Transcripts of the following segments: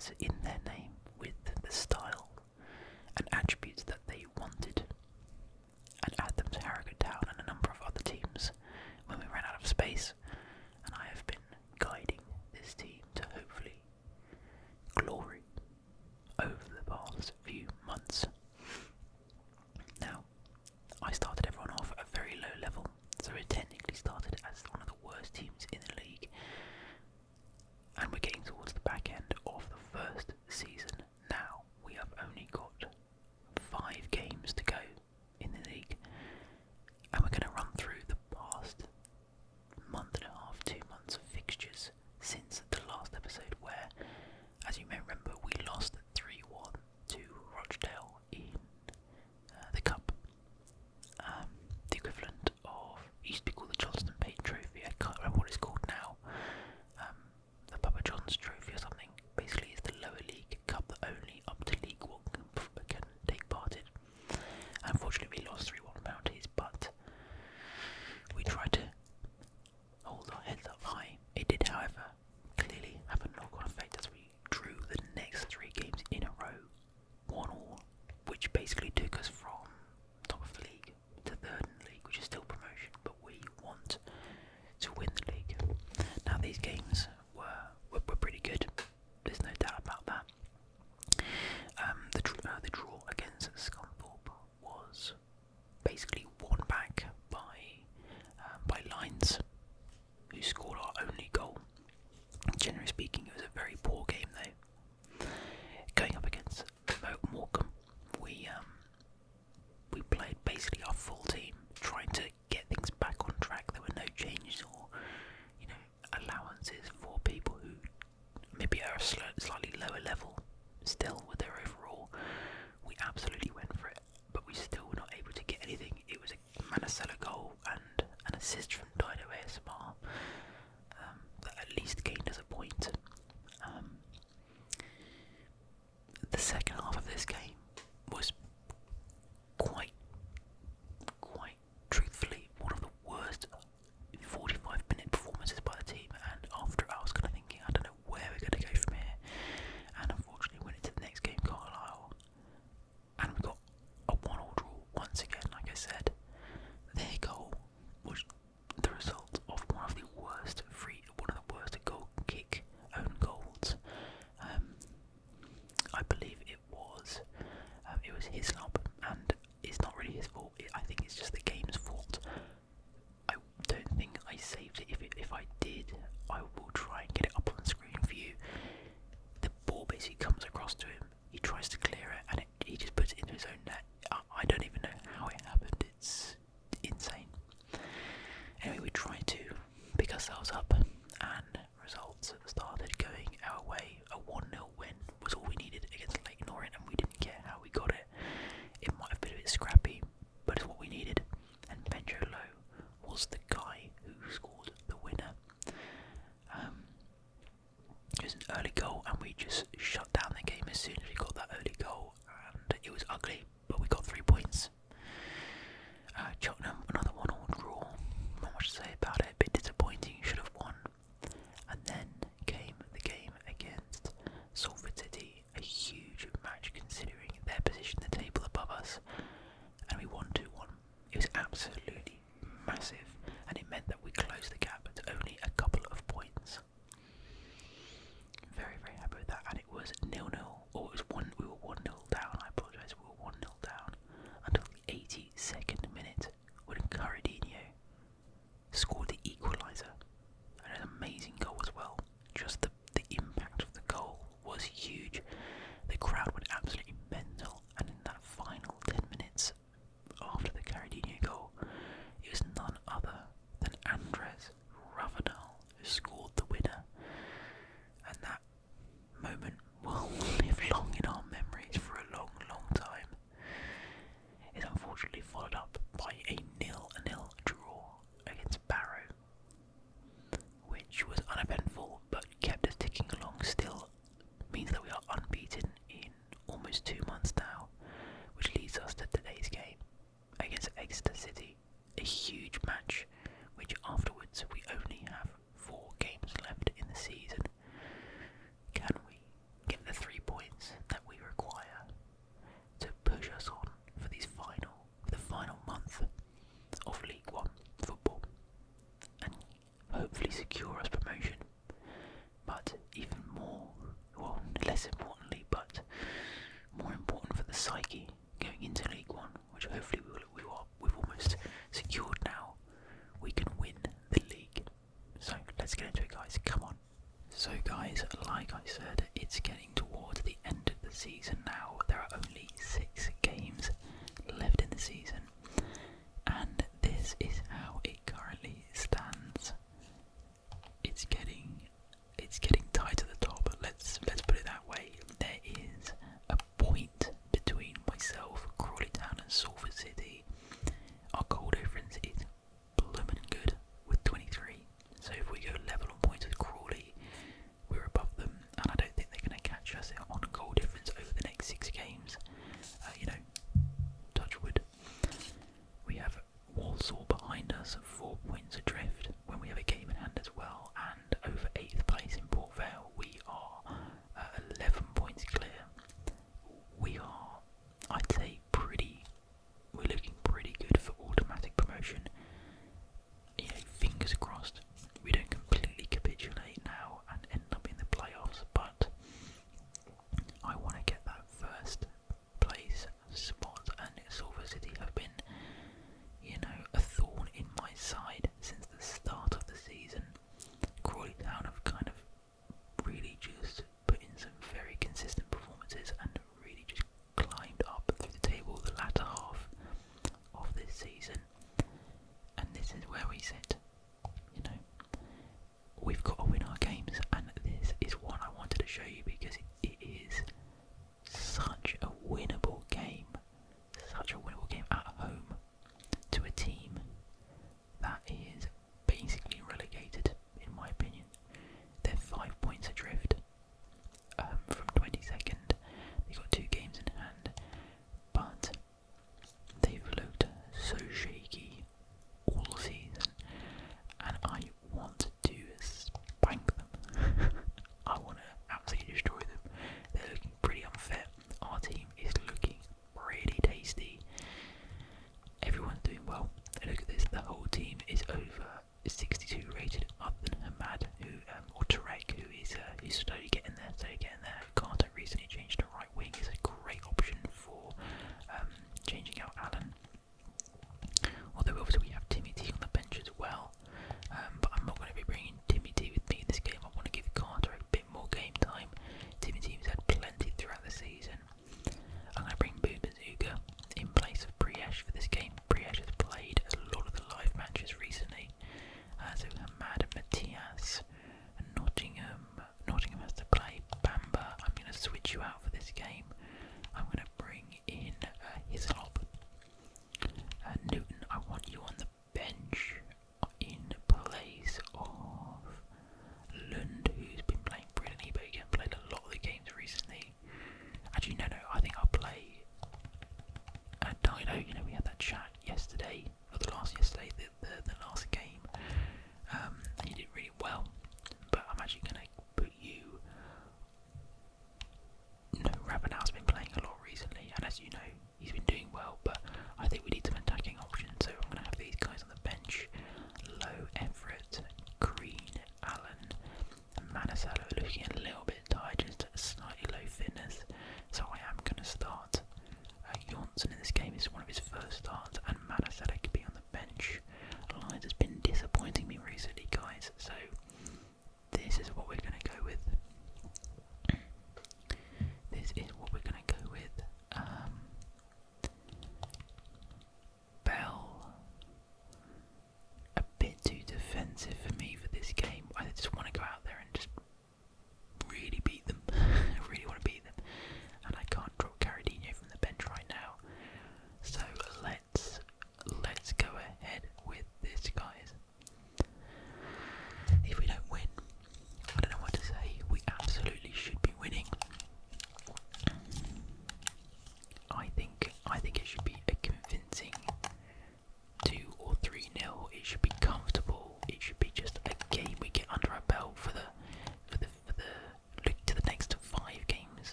players in their name with the style and attributes that they wanted, and add them to Harrogate Town and a number of other teams when we ran out of space. And I have been guiding this team to hopefully glory over the past few months. Now, I started everyone off at a very low level, so it technically started as one of the worst teams in the league, and we're getting towards the back end of the first season now. We have only got 5 games to go in the league, and we're going to run through the past month and a half, 2 months of fixtures since the last episode, where, as you may remember, we lost 3-1 to Rochdale in the Cup. The equivalent of, it used to be called the Johnston Payne Trophy. I can't remember what it's called now. The Papa John's Trophy or something. Basically, it's the lower league cup that only up to League One can take part in. Unfortunately, we lost 3-1 penalties, but we tried to hold our heads up high. It did, however, clearly have a knock-on effect as we drew the next 3 games in a row, 1-1, which basically took us from top of the league to third in the league, which is still promotion, but we want to win the league. Now, these games were pretty good, there's no doubt about that. The draw against Scunthorpe was basically won back by Lyons, who scored our only goal. Generally speaking, it was a very poor game though. Going up against Morecambe, we played basically our full team, trying to get things back on track. There were no changes or allowances for people who maybe are a slightly lower level still with their overall. We absolutely went for it, but we still were not able to get anything. It was a Manasela goal and an assist from Dido ASMR that at least gained us a point. The second half of this game was quite truthfully one of the worst 45-minute performances by the team, and after I was kind of thinking, I don't know where we're going to go from here, and unfortunately went into the next game, Carlisle, and we got a 1-1 draw once again. Like I said, their goal was the result of one of the worst goal kick own goals. I believe it was Hislop, and it's not really his fault. I think it's just the game's fault. I don't think I saved it. If I did, I will try and get it up on the screen for you. The ball basically comes across to him. He tries to clear it, and he just puts it into his own net. I don't even know how it happened. It's insane. Anyway, we tried to pick ourselves up, and results started going our way. A 1-0 win was all we needed against Lake Norrin, and we didn't care how we got it. It might have been a bit scrappy, but it's what we needed. And Benjo Lowe was the guy who scored the winner. It was an early goal, and we just shut down the game as soon as we got that early goal, and it was ugly, but we got 3 points. Cheltenham, another 1-1 draw. Not much to say about it, a bit disappointing, should have won. And then came the game against Salford City, a huge match considering their position in the table above us, and we won 2-1. It was absolutely massive, and it meant that we closed the gap to only a couple of points. Very, very happy with that, and it was 0-0, or it was we were 1-0 down, I apologise, we were 1-0 it's getting towards the end of the season now. There are only 6 games left in the season, and this is how it currently stands. It's getting tight at the top. Let's put it that way. There is a point between myself, Crawley Town, and Salford City. Our goal difference is blooming good with 23. So if we go level on points with Crawley, we're above them, and I don't think they're going to catch us on goal difference over the next 6 games.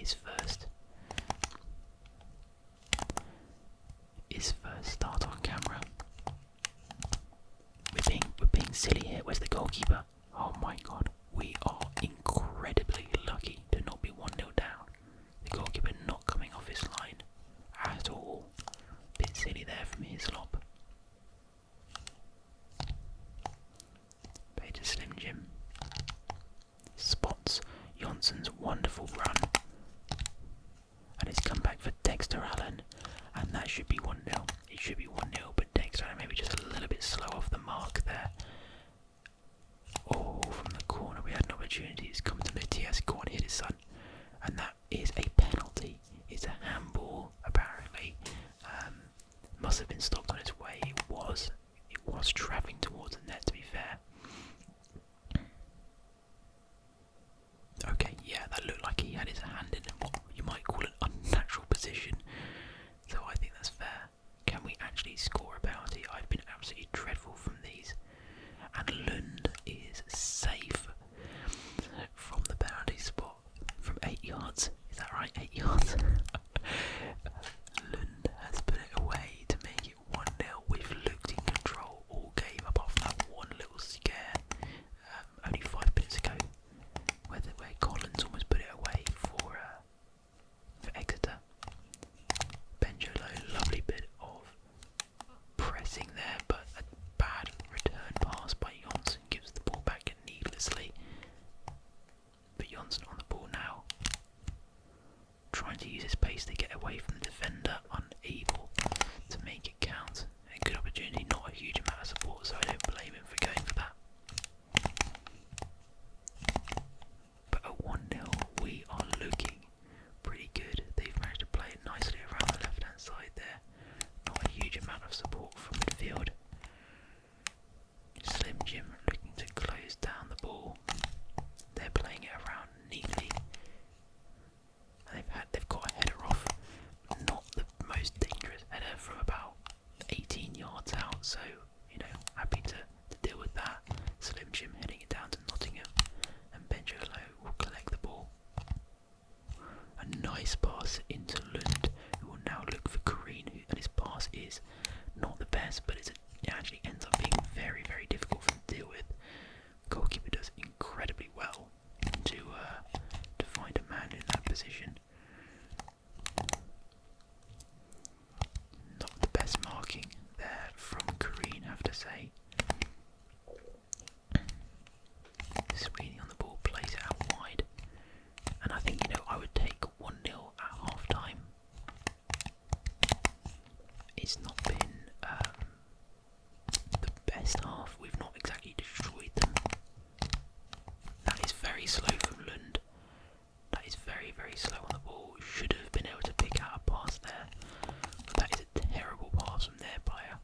his first start on camera. We're being silly here. Where's the goalkeeper? Oh my god. We are incredibly lucky to not be 1-0 down. The goalkeeper not coming off his line at all. Bit silly there from his lob. Play to Slim Jim. Spots Jonsson's wonderful run. And it's come back for Dexter Allen. And that should be 1-0. It should be 1-0, but Dexter Allen maybe just a little bit slow off the mark there. Oh, from the corner we had an opportunity. It's come to Matias. Go on, hit his son. And that is a penalty. It's a handball, apparently. Must have been stopped on its way. It was travelling towards the net, to be fair. Okay, yeah, that looked like he had his hand in what you might call an unnatural position. So I think that's fair. Can we actually score a penalty? I've been absolutely dreadful from these. And Lund is safe from the penalty spot from 8 yards. Is that right? 8 yards. Lund has put it away to make it 1-0. We've looked in control all game apart from that one little scare only 5 minutes ago where Collins almost put it away for Exeter. Benjolo, lovely bit of pressing there, but a bad return pass by Jonsson gives the ball back needlessly. But Jonsson on the ball now, trying to use his pace to get away from the defender, unable to make it count. A good opportunity, not a huge amount of support, so I don't blame him for going for that. But at 1-0, we are looking pretty good. They've managed to play it nicely around the left-hand side there. Not a huge amount of support from midfield. Slim Jim looking to close down the ball. They're playing it around neatly. And they've got a header off. Not the most dangerous header from about 18 yards out, so happy to deal with that. Slim Jim heading it down to Nottingham, and Benjolo will collect the ball. A nice pass into Lund, who will now look for Kareen, and his pass is not the best, but it actually ends up being very, very difficult for him to deal with. Goalkeeper does incredibly well to find a man in that position. Not the best marking there from Kareen, I have to say. Sweeney on the ball, plays it out wide. And I think, I would take 1-0 at half time. It's not been the best half. We've not exactly destroyed them. That is very slow from Lund. That is very, very slow on the ball. Should have been able to pick out a pass there. But that is a terrible pass from their player.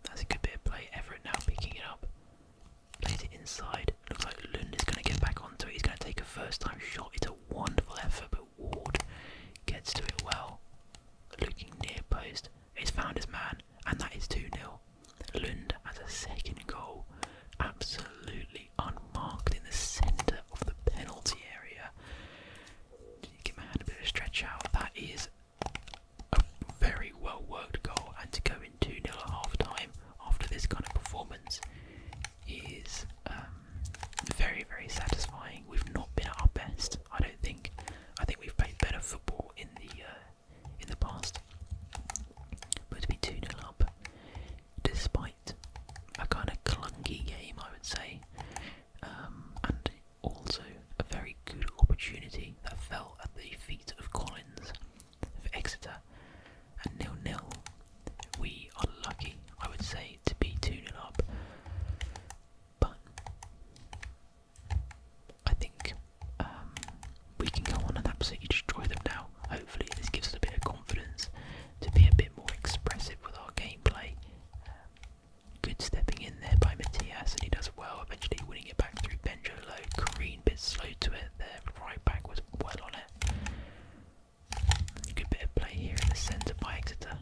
That's a good bit of play. Everett now picking it up. Plays it inside. Looks like Lund is going to get back onto it. He's going to take a first time shot. It's a wonderful effort, but Ward gets to it well. Looking near post. He's found his man, and that is 2-0. Lund has a second goal. Absolutely unmarked in the centre of the penalty area. Give my hand a bit of a stretch out. That is a very well worked goal, and to go in 2-0 at half time after this kind of performance is very, very satisfying. We've not been at our best, I don't think. I think we've played better football in the past. But to be 2-0 up, despite a kind of clunky game, I would say, and also a very good opportunity that fell at the feet of Collins for Exeter, and 0-0, we are lucky, I would say, to be 2-0 up. But I think we can go on and absolutely destroy them now. Hopefully this gives us a bit of confidence to be a bit more expressive with our gameplay. Good stepping in there by Matias, and he does well, eventually winning it back through Benjolo. Kareen bit slow to it there, right back was well on it. Good bit of play here in the centre by Exeter.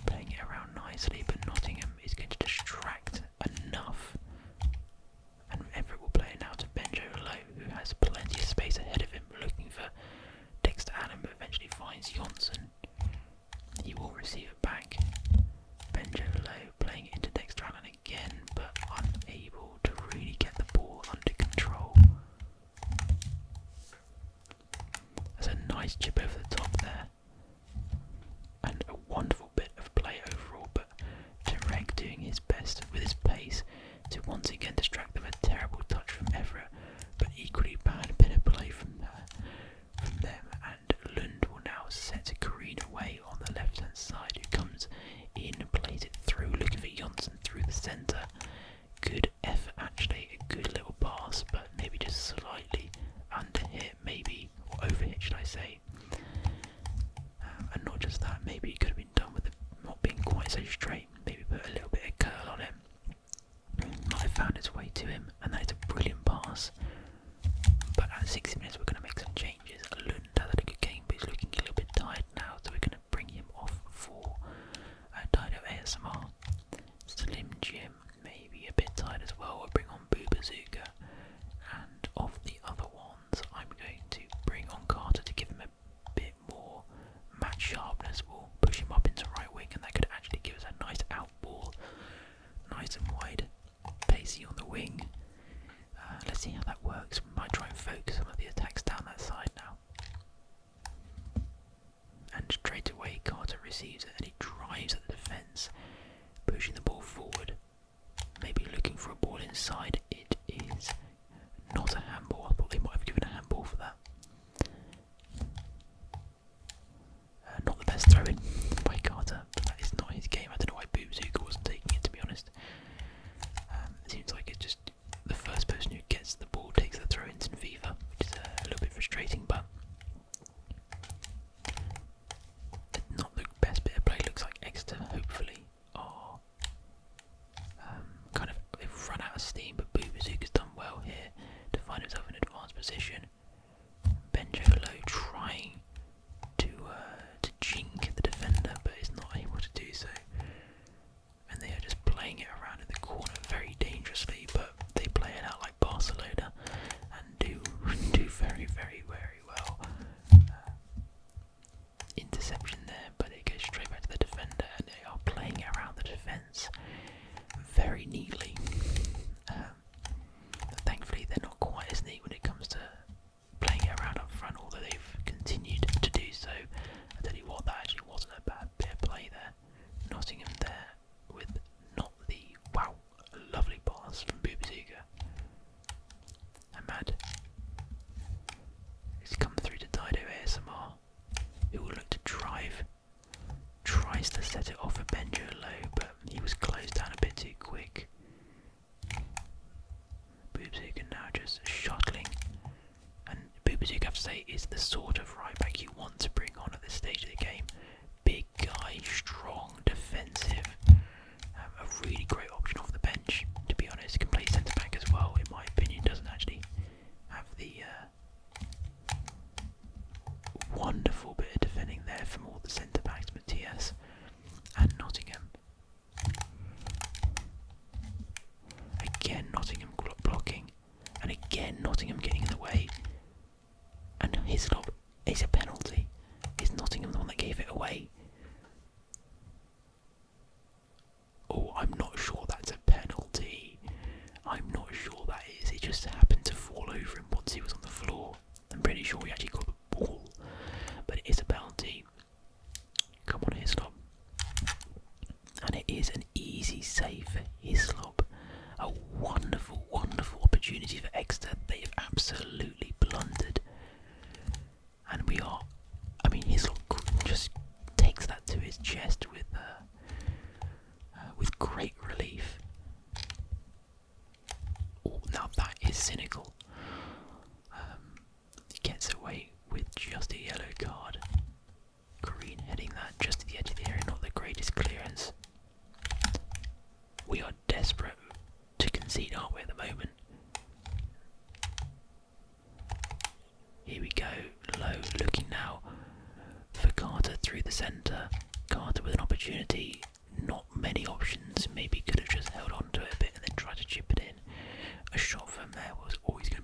Playing it around nicely, but Nottingham is going to distract enough. And Everett will play it now to Benjolo. quite so straight. Maybe put a little bit of curl on it. Might have found its way to him, and that is a brilliant pass. But at 60 minutes, we're going to make some changes. Lund has had a good game, but he's looking a little bit tired now, so we're going to bring him off for Dido ASMR. Slim Jim, maybe a bit tired as well. We'll bring on Boobazuka. And of the other ones, I'm going to bring on Carter to give him a bit more match sharpness. We'll push him up into right wing, and that could actually give us a nice out ball. Nice and wide. Pacey on the wing. Let's see how that works. We might try and focus some of the attacks down that side now. And straight away Carter receives it and he drives at the defence, pushing the ball forward. Maybe looking for a ball inside. It is not a handball. I thought they might have given a handball for that. Not the best throw-in by Carter, but that is not his game. I don't know why Boobzuka wasn't taking it, to be honest. It seems like it's just the first person who gets the ball takes the throw-ins in FIFA, which is a little bit frustrating, but not the best bit of play. Looks like Exeter, hopefully, are they've run out of steam, but Boobazuka's done well here to find himself in advanced position. Benjolo trying to jink the defender, but is not able to do so. And they are just playing it around in the corner very dangerously, but they play it out like Barcelona and do very, very, very well. Interception there, but it goes straight back to the defender, and they are playing it around the defence very neatly. Thankfully, they're not quite as neat when it comes to playing it around up front, although they've continued to do so. I tell you what, that actually wasn't a bad bit of play there. Nottingham there with not the lovely pass from Boobazuka. Ahmad has come through to Dido ASMR, who will look to drive. Tries to set it off for Benjolo, but he was closed down a bit too quick. Boobazuka now just shuttling, and Boobazuka, I have to say, is the sort of right back you want to bring on at this stage of the game. Big guy, strong, defensive, a really great option off the bench. To be honest, he can play centre back as well. In my opinion, doesn't actually have the wonderful bit of defending there from all the centre backs, Matthias and Nottingham. Again, Nottingham blocking, and again Nottingham getting in the way. And Hislop is a penalty. Is Nottingham the one that gave it away? Oh, I'm not sure that's a penalty. I'm not sure that is. It just happened to fall over him once he was on the floor. I'm pretty sure he actually got the ball, but it is a penalty. Come on, Hislop. And it is an easy save for Hislop. A wonderful, wonderful opportunity for Exeter. They have absolutely blundered. And Hislop just takes that to his chest with great relief. Oh, now that is cynical. He gets away with just a yellow card. Green heading that just to the edge of the area, not the greatest clearance. We are desperate to concede, aren't we, at the moment? Here we go, low, looking now for Carter through the centre. Carter with an opportunity, not many options, maybe could have just held on to it a bit and then tried to chip it in. A shot from there was always going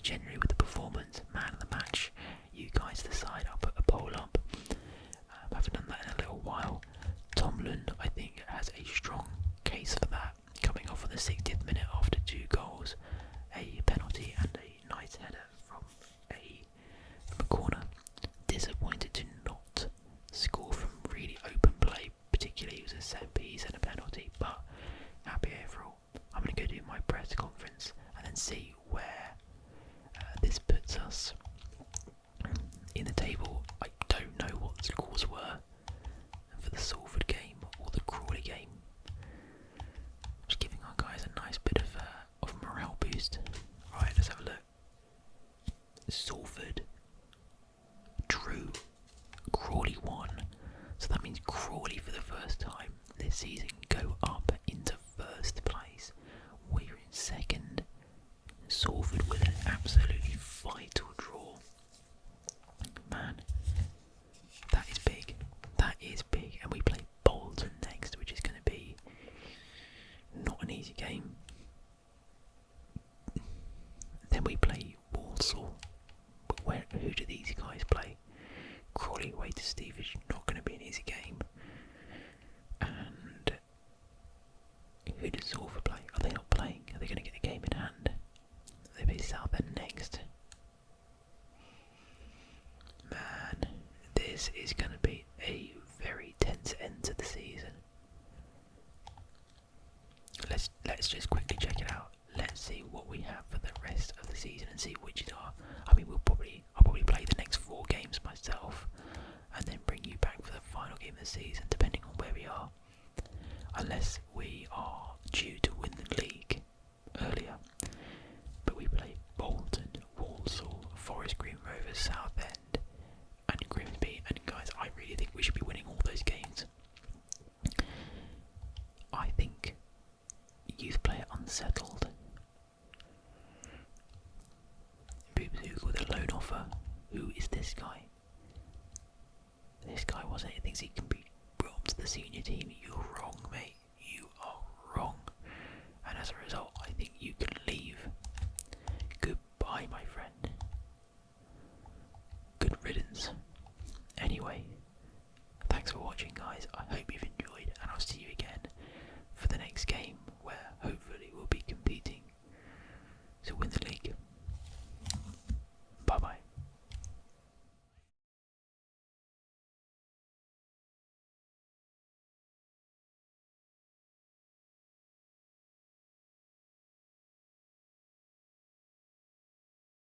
generally with the performance, man of the match. You guys decide. I'll put a poll up. I haven't done that in a little while. Tomlin, I think, has a strong case for that, coming off in the 60th minute after 2 goals, a penalty and a nice header from a corner. Disappointed to not score from really open play, particularly it was a set piece and a penalty, but happy overall. I'm going to go do my press conference and then see where this puts us in the table. I don't know what the scores were for the Salford game or the Crawley game. Just giving our guys a nice bit of morale boost. Right, let's have a look. Salford drew, Crawley won. So that means Crawley for the first time this season go up into first place. We're in second. Salford with an absolutely vital draw. Man, that is big. That is big. And we play Bolton next, which is going to be not an easy game. Then we play Walsall. But who do these guys play? Crawley away to Stevenage, not going to be an easy game. And who does Salford play? Are they not playing? Are they going to get the game in hand? They play Southend next. Man, this is going to be a very tense end to the season. Let's just quickly check it out. Let's see what we have for the rest of the season and see which are. I mean, I'll probably play the next 4 games myself, and then bring you back for the final game of the season, depending on where we are. Unless we are due to win the league earlier. But we play Bolton, Walsall, Forest Green Rovers, Southend, and Grimsby. And guys, I really think we should be winning all those games. I think youth player unsettled. Who got a loan offer? Who is this guy? This guy wasn't. He thinks he can be brought to the senior team. You're wrong, mate. You are wrong. And as a result, I think you can leave. Goodbye, my friend. Good riddance. Anyway, thanks for watching, guys. I hope you've enjoyed, and I'll see you again for the next game, where hopefully we'll be competing to win the